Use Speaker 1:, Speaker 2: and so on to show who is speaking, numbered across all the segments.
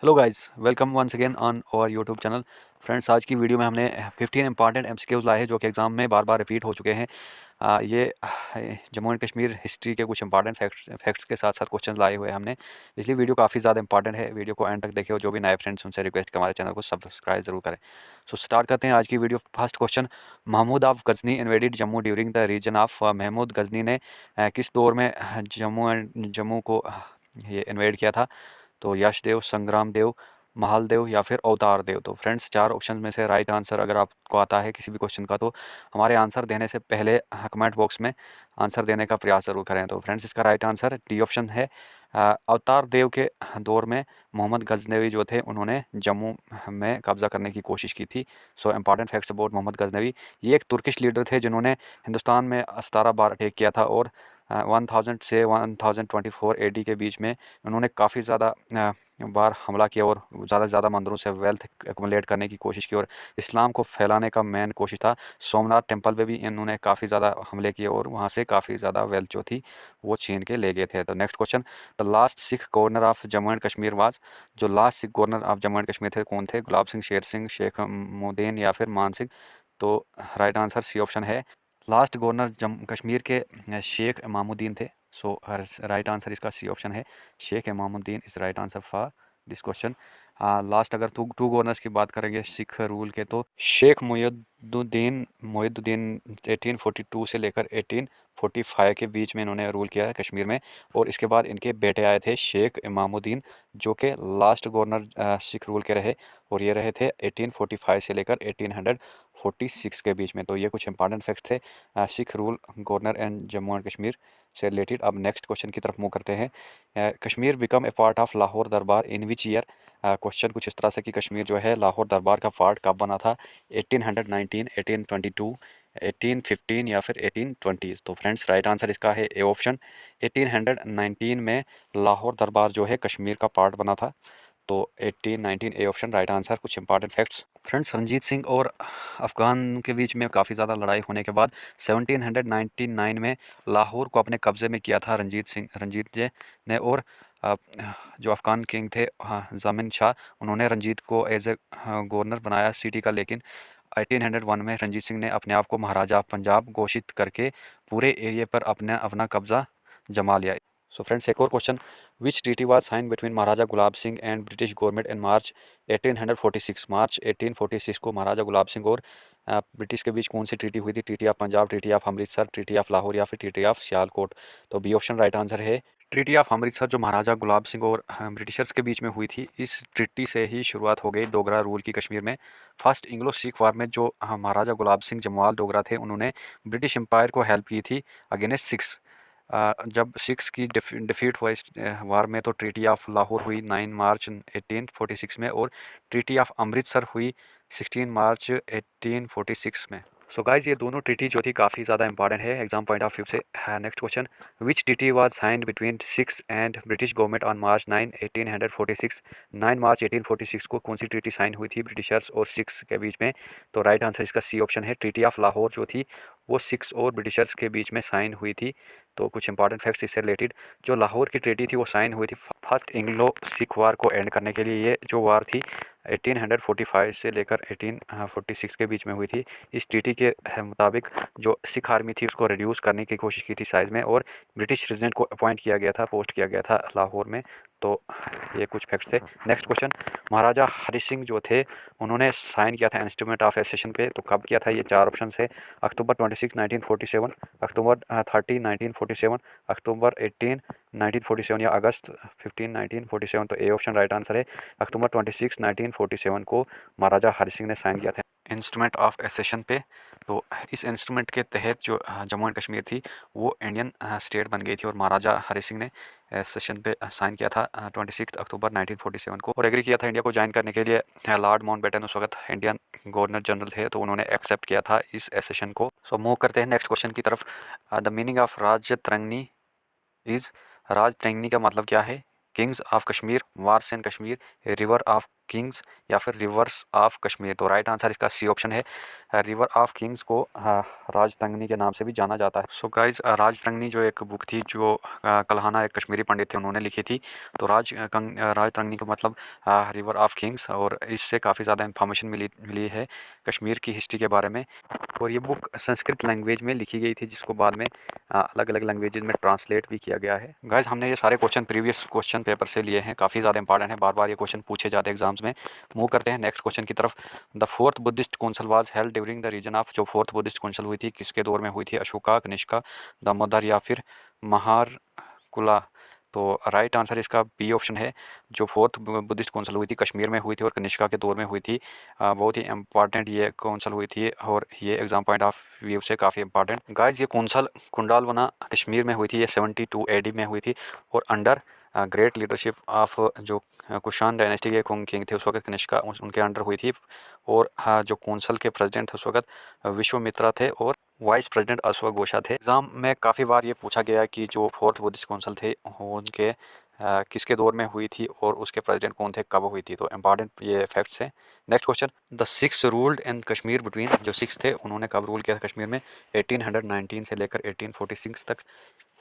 Speaker 1: Hello guys, welcome once again on our YouTube channel. Friends, आज की video में हमने 15 इंपॉर्टेंट एमसीक्यूज लाए हैं जो कि एग्जाम में बार बार रिपीट हो चुके हैं। ये जम्मू एंड कश्मीर हिस्ट्री के कुछ इंपॉर्टेंट फैक्ट्स के साथ साथ क्वेश्चन लाए हुए हैं हमने, इसलिए वीडियो काफ़ी ज़्यादा इंपॉर्टेंट है। वीडियो को एंड तक देखें और जो भी नए फ्रेंड्स उनसे रिक्वेस्ट कि हमारे चैनल को सब्सक्राइब जरूर करें। सो स्टार्ट करते हैं आज की video. First question, Mahmud of Ghazni invaded Jammu during the region of. Mahmud Ghazni ने किस दौर में जम्मू को ये इन्वेड किया था? तो यशदेव, संग्राम देव, महालदेव या फिर अवतार देव। तो फ्रेंड्स, चार ऑप्शन में से राइट आंसर अगर आपको आता है किसी भी क्वेश्चन का, तो हमारे आंसर देने से पहले कमेंट बॉक्स में आंसर देने का प्रयास जरूर करें। तो फ्रेंड्स, इसका राइट आंसर डी ऑप्शन है। अवतार देव के दौर में मोहम्मद गजनवी जो थे उन्होंने जम्मू में कब्जा करने की कोशिश की थी। So important facts about Mohammad Ghaznavi, ये एक तुर्किश लीडर थे जिन्होंने हिंदुस्तान में 17 बार अटैक किया था और 1000 से 1024 एडी के बीच में उन्होंने काफ़ी ज़्यादा बार हमला किया और ज़्यादा से ज़्यादा मंदिरों से वेल्थ एक्मुलेट करने की कोशिश की और इस्लाम को फैलाने का मेन कोशिश था। सोमनाथ टेम्पल पे भी इन्होंने काफ़ी ज़्यादा हमले किए और वहाँ से काफ़ी ज़्यादा वेल्थ जो थी वो छीन के ले गए थे। तो next question, the last Sikh governor of Jammu and Kashmir was. जो last Sikh governor of Jammu and Kashmir थे कौन थे? गुलाब सिंह, शेर सिंह, शेख मुदीन या फिर मान सिंह। तो राइट आंसर सी ऑप्शन है। लास्ट गवर्नर जम्मू कश्मीर के शेख इमामुद्दीन थे। सो राइट आंसर इसका सी ऑप्शन है, Sheikh Imamuddin is right answer for this question. Last अगर टू गवर्नर्स की बात करेंगे सिख रूल के, तो शेख मोहिउद्दीन 1842 से लेकर 1845 के बीच में इन्होंने रूल किया है कश्मीर में। और इसके बाद इनके बेटे आए थे शेख इमामुद्दीन, जो कि लास्ट गवर्नर सिख रूल के रहे और ये रहे थे 1845 से लेकर 1846 के बीच में। तो ये कुछ इंपॉर्टेंट फैक्ट्स थे sick rule governor and Jammu and Kashmir से रिलेटेड। अब नेक्स्ट क्वेश्चन की तरफ मूव करते हैं। Kashmir become a part of Lahore दरबार इन विच ईयर। क्वेश्चन कुछ इस तरह से कि कश्मीर जो है लाहौर दरबार का पार्ट कब बना था? 1819, 1822, 1815 या फिर 1820। तो फ्रेंड्स, राइट आंसर इसका है ए ऑप्शन। 1819 में लाहौर दरबार जो है कश्मीर का पार्ट बना था। तो 1819 ए ऑप्शन राइट आंसर। कुछ important facts. Friends, Ranjit Singh और अफ़गान के बीच में काफ़ी ज़्यादा लड़ाई होने के बाद 1799 में लाहौर को अपने कब्ज़े में किया था रंजीत जी ने। और जो अफ़गान किंग थे ज़मीन शाह, उन्होंने रंजीत को एज ए गवर्नर बनाया सिटी का। लेकिन 1801 में रंजीत सिंह ने अपने आप को महाराजा पंजाब घोषित करके पूरे एरिया पर अपना कब्ज़ा जमा लिया। सो फ्रेंड्स, एक और question, which treaty was sign between Maharaja Gulab Singh and British government in March 1846। मार्च 1846 को महाराजा गुलाब सिंह और ब्रिटिश के बीच कौन सी ट्रीटी हुई थी? Treaty of Punjab, treaty of Amritsar, treaty of Lahore या फिर ट्रीटी ऑफ सियालकोट। तो बी ऑप्शन राइट आंसर है। ट्रीटी ऑफ अमृतसर जो महाराजा गुलाब सिंह और ब्रिटिशर्स के बीच में हुई थी, इस ट्रीटी से ही शुरुआत हो गई डोगरा रूल की कश्मीर में। फर्स्ट इंग्लो सिख वार में जो महाराजा गुलाब सिंह जमवाल डोगरा थे उन्होंने ब्रिटिश एम्पायर को हेल्प की थी अगेंस्ट सिक्स। जब सिक्स की डिफीट हुआ इस वार में, तो ट्रीटी ऑफ लाहौर हुई 9 मार्च 1846 में और ट्रीटी ऑफ अमृतसर हुई 16 मार्च 1846 में। सो गाइज, ये दोनों ट्रीटी जो थी काफ़ी ज़्यादा इंपॉर्टेंट है एग्जाम पॉइंट ऑफ व्यू से। Next question, which treaty was signed between six and British government on March 9 1846। 9 मार्च 1846 को कौन सी ट्रीटी साइन हुई थी ब्रिटिशर्स और सिक्स के बीच में? तो राइट आंसर इसका सी ऑप्शन है। ट्रीटी ऑफ लाहौर जो थी वो सिक्स और ब्रिटिशर्स के बीच में साइन हुई थी। तो कुछ इंपॉर्टेंट फैक्ट्स इससे रिलेटेड, जो लाहौर की ट्रीटी थी वो साइन हुई थी फर्स्ट इंग्लो सिख वार को एंड करने के लिए। ये जो वार थी 1845 से लेकर 1846 के बीच में हुई थी। इस ट्रीटी के मुताबिक जो सिख आर्मी थी उसको रिड्यूस करने की कोशिश की थी साइज़ में, और ब्रिटिश रेजिडेंट को अपॉइंट किया गया था, पोस्ट किया गया था लाहौर में। तो ये कुछ फैक्ट्स थे। नेक्स्ट क्वेश्चन, महाराजा हरि सिंह जो थे उन्होंने साइन किया था इंस्ट्रूमेंट ऑफ एसेशन पे, तो कब किया था? ये चार ऑप्शन है। अक्टूबर 26, 1947, अक्टूबर 30, 1947, अक्टूबर 18, 1947 या अगस्त 15, 1947। तो ए ऑप्शन राइट आंसर है। अक्टूबर 26, 1947 को महाराजा हरि सिंह ने साइन किया था इंस्ट्रूमेंट ऑफ एसेशन पे। तो इस इंस्ट्रूमेंट के तहत जो जम्मू एंड कश्मीर थी वो इंडियन स्टेट बन गई थी और महाराजा हरि सिंह ने सेशन पे साइन किया था 26 अक्टूबर 1947 को, और एग्री किया था इंडिया को ज्वाइन करने के लिए। लॉर्ड माउंटबेटन उस वक्त इंडियन गवर्नर जनरल थे, तो उन्होंने एक्सेप्ट किया था इस एसेशन को। सो मूव करते हैं नेक्स्ट क्वेश्चन की तरफ। The meaning of Rajatarangini is. Rajatarangini का मतलब क्या है? Kings of Kashmir, wars in Kashmir, river of Kings या फिर रिवर्स ऑफ कश्मीर। तो राइट आंसर इसका सी ऑप्शन है। रिवर ऑफ किंग्स को राजतंगनी के नाम से भी जाना जाता है। सो गाइज, राजतंगनी जो एक बुक थी जो कल्हाना एक कश्मीरी पंडित थे उन्होंने लिखी थी। तो राजतंगनी का मतलब रिवर ऑफ किंग्स, और इससे काफ़ी ज़्यादा इंफॉर्मेशन मिली है कश्मीर की हिस्ट्री के बारे में। और ये बुक संस्कृत लैंग्वेज में लिखी गई थी जिसको बाद में अलग अलग लैंग्वेजेस में ट्रांसलेट भी किया गया है। गाइज, हमने ये सारे क्वेश्चन प्रीवियस क्वेश्चन पेपर से लिए हैं, काफ़ी ज़्यादा इंपॉर्टेंट है, बार बार ये क्वेश्चन पूछे जाते हैं एग्जाम्स में। मूव करते हैं नेक्स्ट क्वेश्चन की तरफ। The fourth Buddhist council was held during the region of, जो फोर्थ बुद्धिस्ट काउंसिल हुई थी किसके दौर में हुई थी? अशोका, कनिष्का, दामोदर या फिर महारकुला? तो राइट आंसर इसका बी ऑप्शन है। जो फोर्थ बुद्धिस्ट काउंसिल हुई थी कश्मीर में हुई थी और कनिष्का के दौर में हुई थी। बहुत ही इंपॉर्टेंट ये काउंसिल हुई थी और ये एग्जाम पॉइंट ऑफ व्यू से काफ़ी इंपॉर्टेंट। गाइज, ये काउंसिल कुंडालवना कश्मीर में हुई थी, ये 72 AD में हुई थी और अंडर ग्रेट लीडरशिप ऑफ जो कुशान डायनेस्टी के किंग थे उस वक्त कनिष्का, उनके अंडर हुई थी। और जो काउंसिल के प्रेसिडेंट थे उस वक्त विश्वामित्रा थे और वाइस प्रेसिडेंट अश्वघोषा थे। एग्जाम में काफ़ी बार ये पूछा गया कि जो फोर्थ बुद्धिस्ट काउंसिल थे उनके किसके दौर में हुई थी और उसके प्रेसिडेंट कौन थे, कब हुई थी। तो इंपॉर्टेंट ये फैक्ट्स हैं। Next question, the six ruled in Kashmir between, जो सिक्स थे उन्होंने कब रूल किया था कश्मीर में? 1819 से लेकर 1846 तक,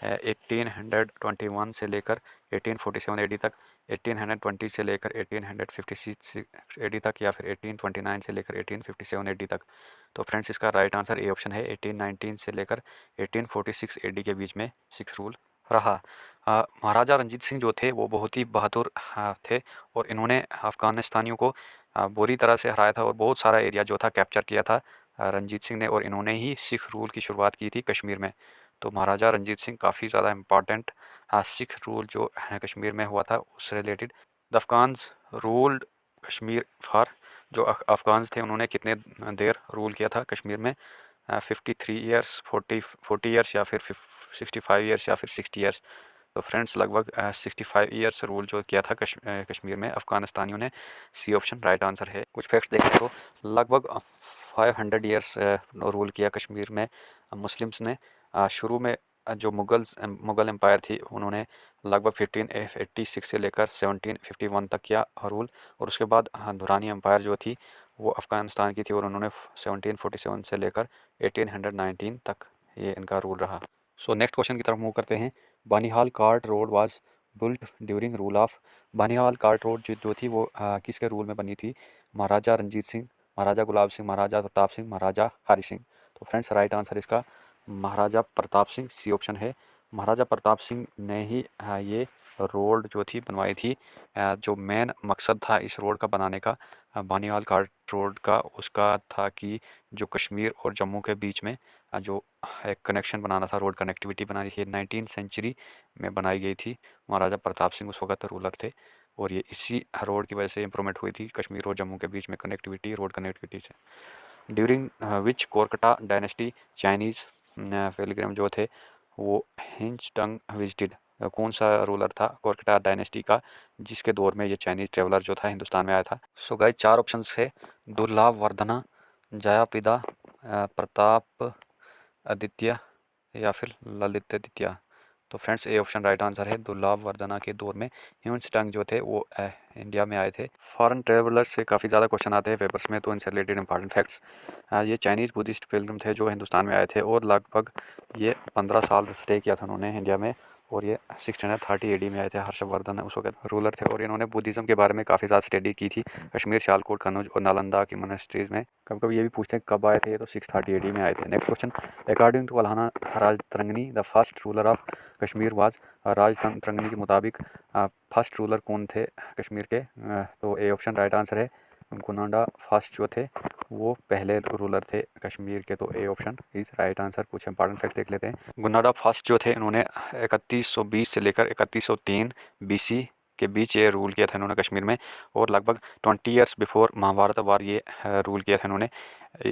Speaker 1: 1821 से लेकर 1847 AD तक, 1820 से लेकर 1856 AD तक, या फिर 1829 से लेकर 1857 AD तक। तो फ्रेंड्स, इसका राइट आंसर ए ऑप्शन है, 1819 से लेकर 1846 AD के बीच में सिक्स रूल रहा। महाराजा रंजीत सिंह जो थे वो बहुत ही बहादुर थे और इन्होंने अफ़गानिस्तानियों को बुरी तरह से हराया था और बहुत सारा एरिया जो था कैप्चर किया था रंजीत सिंह ने, और इन्होंने ही सिख रूल की शुरुआत की थी कश्मीर में। तो महाराजा रंजीत सिंह काफ़ी ज़्यादा इम्पॉर्टेंट सिख रूल जो है कश्मीर में हुआ था उससे related. The Afghans ruled Kashmir for, जो अफ़गान्स थे उन्होंने कितने देर रूल किया था कश्मीर में? 53 ईयर्स, 40 ईयर्स, या फिर 65 ईयर्स, या फिर 60 ईयर्स। तो फ्रेंड्स, लगभग 65 ईयर्स रूल जो किया था कश्मीर में अफ़गानिस्तानियों ने। सी ऑप्शन राइट आंसर है। कुछ फैक्ट्स देखें तो लगभग 500 ईयर्स रूल किया कश्मीर में मुस्लिम्स ने। शुरू में जो मुग़ल एम्पायर थी उन्होंने लगभग 1586 से लेकर 1751 तक किया रूल, और उसके बाद दुरानी एम्पायर जो थी वो अफ़गानिस्तान की थी और उन्होंने 1747 से लेकर 1819 तक ये इनका रूल रहा। सो नेक्स्ट क्वेश्चन की तरफ मूव करते हैं। Banihal cart road was built during rule of, Banihal cart road जो थी वो किसके रूल में बनी थी? महाराजा रंजीत सिंह, महाराजा गुलाब सिंह, महाराजा प्रताप सिंह, महाराजा हरि सिंह? तो फ्रेंड्स, राइट आंसर इसका महाराजा प्रताप सिंह, सी ऑप्शन है। महाराजा प्रताप सिंह ने ही ये रोड जो थी बनवाई थी। जो मेन मकसद था इस रोड का बनाने का, बानिहाल कार्ट रोड का, उसका था कि जो कश्मीर और जम्मू के बीच में जो एक कनेक्शन बनाना था, रोड कनेक्टिविटी बनानी थी। 19th सेंचुरी में बनाई गई थी। महाराजा प्रताप सिंह उस वक्त रूलर थे और ये इसी रोड की वजह से इम्प्रूवमेंट हुई थी कश्मीर और जम्मू के बीच में कनेक्टिविटी, रोड कनेक्टिविटी से। During which Kolkata dynasty Chinese Pilgrim जो थे वो हिंचटंग विजिटेड, कौन सा रूलर था कोलकाता डायनेस्टी का जिसके दौर में ये चाइनीज़ ट्रेवलर जो था हिंदुस्तान में आया था? सो गाइस, चार ऑप्शंस है, दुर्लभवर्धना, जयापिदा, प्रताप आदित्य, या फिर ललितादित्य? तो फ्रेंड्स, ए ऑप्शन राइट आंसर है। दुर्लभवर्धना के दौर में ह्यून जो थे वो इंडिया में आए थे। फॉरेन ट्रेवलर्स से काफ़ी ज़्यादा क्वेश्चन आते हैं पेपर्स में, तो इनसे रिलेटेड इंपॉर्टेंट फैक्ट्स। ये चाइनीज़ बुद्धिस्ट पिलग्रिम थे जो हिंदुस्तान में आए थे और लगभग ये 15 साल स्टे किया था उन्होंने इंडिया में, और ये 1630 AD में आए थे। हर्षवर्धन उस वक्त रूलर थे और इन्होंने बुद्धिज़्म के बारे में काफ़ी ज़्यादा स्टडी की थी कश्मीर, सियालकोट, कनौज और नालंदा की मोनेस्ट्रीज़ में। कभी कभी ये भी पूछते हैं कब आए थे, ये तो 630 AD में आए थे। Next question, according to Alhana Rajatarangini the first ruler of Kashmir was, Rajatarangini के मुताबिक फर्स्ट रूलर कौन थे कश्मीर के? तो ए ऑप्शन राइट आंसर है। गुनाडा फर्स्ट जो थे वो पहले रूलर थे कश्मीर के, तो A option is right answer. कुछ इंपॉर्टेंट फैक्ट देख लेते हैं। गुनाडा फर्स्ट जो थे इन्होंने 3120 से लेकर 3103 BC के बीच ये रूल किया था इन्होंने कश्मीर में, और लगभग 20 ईयर्स बिफोर महाभारत वार ये रूल किया था इन्होंने।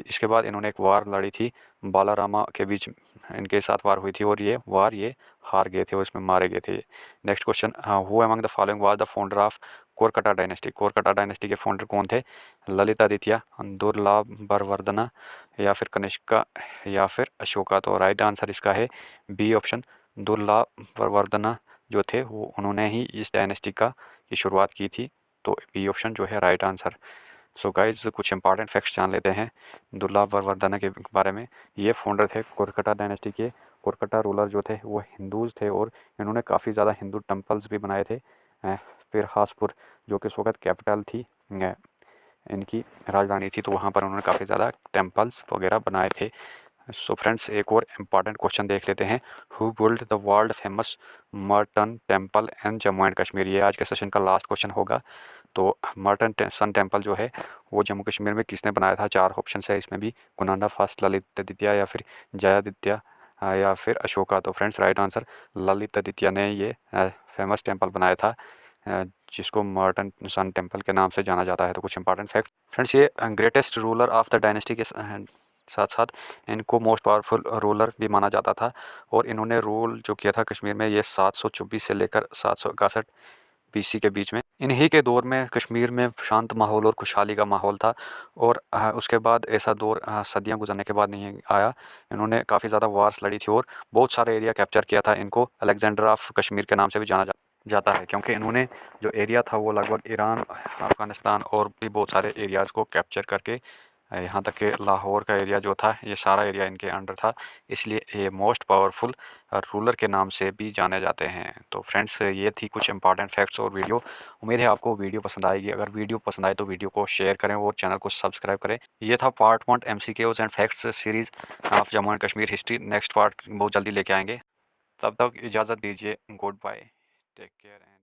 Speaker 1: इसके बाद इन्होंने एक वार लड़ी थी बालारामा के बीच, इनके साथ वार हुई थी और ये वार ये हार गए थे और इसमें मारे गए थे। Next question, who among the following was the founder of Kolkata dynasty? Kolkata dynasty के फाउंडर कौन थे? ललितादित्य, दुर्लभवर्धना, या फिर कनिष्का, या फिर अशोका? तो राइट आंसर इसका है बी ऑप्शन, दुर्लभवर्धना जो थे वो उन्होंने ही इस डायनेस्टी का की शुरुआत की थी। तो बी ऑप्शन जो है राइट आंसर। सो गाइज कुछ इंपॉर्टेंट फैक्ट्स जान लेते हैं दुर्लभवर्धन के बारे में। ये फाउंडर थे कोरकटा डायनेस्टी के। कोरकटा रूलर जो थे वो हिंदूज थे और इन्होंने काफ़ी ज़्यादा हिंदू टेम्पल्स भी बनाए थे। फिर हासपुर जो कि उस वक्त कैपिटल थी, इनकी राजधानी थी, तो वहाँ पर उन्होंने काफ़ी ज़्यादा टेम्पल्स वगैरह बनाए थे। सो फ्रेंड्स एक और इम्पॉर्टेंट क्वेश्चन देख लेते हैं। Who build the world famous Merton temple and Jammu and Kashmir. ये आज के सेशन का लास्ट क्वेश्चन होगा। तो मर्टन सन टेम्पल जो है वो जम्मू कश्मीर में किसने बनाया था? 4 ऑप्शन है इसमें भी, कुनांडा फर्स्ट, ललित द्वितीय, या फिर जयादित्य, या फिर अशोका। तो फ्रेंड्स राइट आंसर ललित द्वितीय ने ये फेमस टेम्पल बनाया था, जिसको मर्टन सन टेम्पल के नाम से जाना जाता है। तो कुछ इंपॉर्टेंट फैक्ट फ्रेंड्स, ये greatest ruler of the dynasty के साथ साथ इनको मोस्ट पावरफुल रूलर भी माना जाता था। और इन्होंने रूल जो किया था कश्मीर में ये 724 से लेकर 761 BC के बीच में। इन्हीं के दौर में कश्मीर में शांत माहौल और खुशहाली का माहौल था। और उसके बाद ऐसा दौर सदियां गुजरने के बाद नहीं आया। इन्होंने काफ़ी ज़्यादा वार्स लड़ी थी और बहुत सारे एरिया कैप्चर किया था। इनको अलेक्जेंडर ऑफ कश्मीर के नाम से भी जाना जाता है, क्योंकि इन्होंने जो एरिया था वो लगभग ईरान, अफ़गानिस्तान और भी बहुत सारे एरियाज़ को कैप्चर करके यहाँ तक कि लाहौर का एरिया जो था ये सारा एरिया इनके अंडर था। इसलिए ये मोस्ट पावरफुल रूलर के नाम से भी जाने जाते हैं। तो फ्रेंड्स ये थी कुछ इंपॉर्टेंट फैक्ट्स और वीडियो। उम्मीद है आपको वीडियो पसंद आएगी। अगर वीडियो पसंद आए तो वीडियो को शेयर करें और चैनल को सब्सक्राइब करें। ये था part 1 MCQs and facts series of Jammu and Kashmir history. Next part बहुत जल्दी लेके आएंगे। तब तक इजाज़त दीजिए। Good bye, take care.